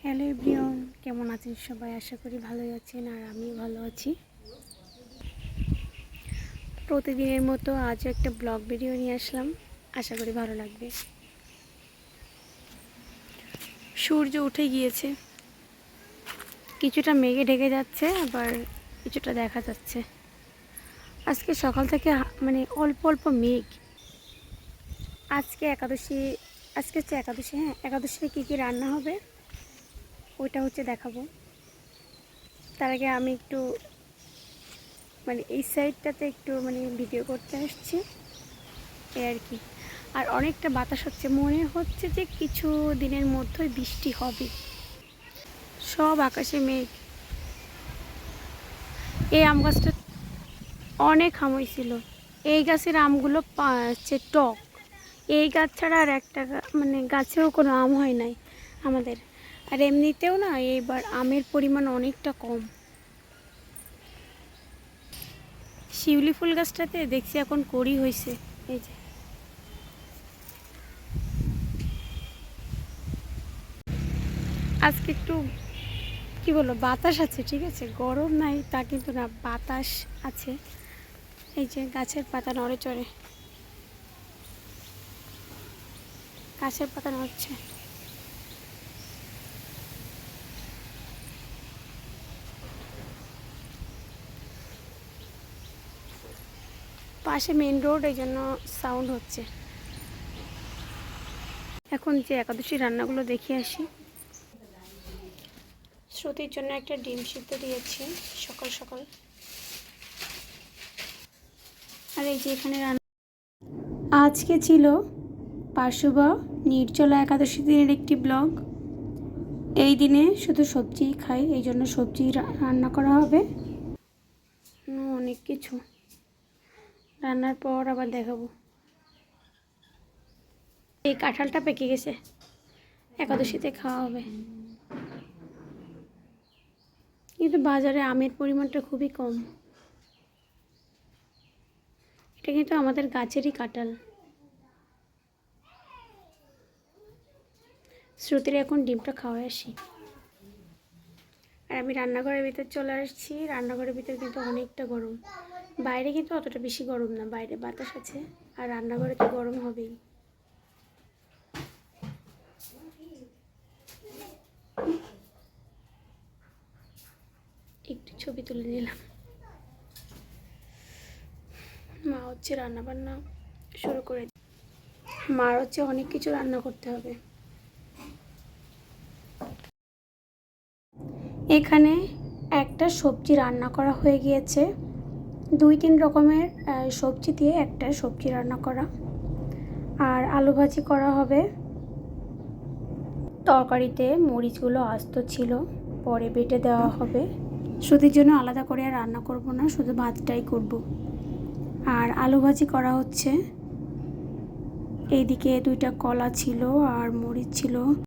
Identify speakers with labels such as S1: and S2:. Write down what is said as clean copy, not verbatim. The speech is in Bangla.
S1: হ্যালো এভরিওয়ান, কেমন আছেন সবাই? আশা করি ভালোই আছেন আর আমিও ভালো আছি। প্রতিদিনের মতো আজও একটা ব্লগ ভিডিও নিয়ে আসলাম, আশা করি ভালো লাগবে। সূর্য উঠে গিয়েছে, কিছুটা মেঘে ঢেকে যাচ্ছে, আবার কিছুটা দেখা যাচ্ছে। আজকে সকাল থেকে অল্প অল্প মেঘ। আজকে একাদশী, আজকে হচ্ছে একাদশী। হ্যাঁ, একাদশীতে কী কী রান্না হবে ওইটা হচ্ছে দেখাবো। তার আগে আমি একটু এই সাইডটাতে একটু ভিডিও করতে আসছি, এই আর কি। আর অনেকটা বাতাস হচ্ছে, মনে হচ্ছে যে কিছু দিনের মধ্যেই বৃষ্টি হবে। সব আকাশে মেঘ। এই আম গাছটা অনেক আম হয়েছিল। এই গাছের আমগুলো হচ্ছে টক। এই গাছ ছাড়া আর একটা গাছেও কোনো আম হয় নাই আমাদের। আর এমনিতেও না, এইবার আমের পরিমাণ অনেকটা কম। শিউলি ফুল গাছটাতে দেখছি এখন কড়ি হয়েছে, এই যে। আজকে একটু কি বলবো, বাতাস আছে, ঠিক আছে, গরম নাই তা কিন্তু না, বাতাস আছে। এই যে গাছের পাতা নড়ে চড়ে, গাছের পাতা নড়ছে। পাশে মেন রোড, এই জন্য সাউন্ড হচ্ছে। এখন যে একাদশী রান্নাগুলো দেখিয়ে আসি। শ্রুতির জন্য একটা ডিম সিদ্ধ দিয়েছি সকাল সকাল। আর এই যে এখানে রান্না আজকে ছিল পার্শুবা নির্জলা একাদশী দিনের একটি ব্লগ। এই দিনে শুধু সবজি খাই, এই জন্য সবজি রান্না করা হবে। অনেক কিছু রান্নার পর আবার দেখাবো। এই কাঁঠালটা পেকে গেছে, একাদশীতে খাওয়া হবে। কিন্তু বাজারে আমের পরিমাণটা খুবই কম। এটা কিন্তু আমাদের গাছেরই কাঁঠাল। শ্রুতির এখন ডিমটা খাওয়াই আসি। আর আমি রান্নাঘরের ভিতর চলে আসছি। রান্নাঘরের ভিতর কিন্তু অনেকটা গরম, বাইরে কিন্তু অতটা বেশি গরম না, বাইরে বাতাস আছে। আর রান্নাঘরে তো গরম হবেই। একটু ছবি তুলে নিলাম। মা হচ্ছে রান্না বান্না শুরু করে, মার হচ্ছে অনেক কিছু রান্না করতে হবে। এখানে একটা সবজি রান্না করা হয়ে গিয়েছে, 2-3 রকমের সবজি দিয়ে একটা সবজি রান্না করা। আর আলু ভাজি করা হবে। তরকারিতে মরিচগুলো আস্ত ছিল, পরে বেটে দেওয়া হবে। শ্রুতির জন্য আলাদা করে আর রান্না করব না, শুধু ভাতটাই করব। আর আলু ভাজি করা হচ্ছে। এইদিকে 2টা কলা ছিল আর মরিচ ছিল।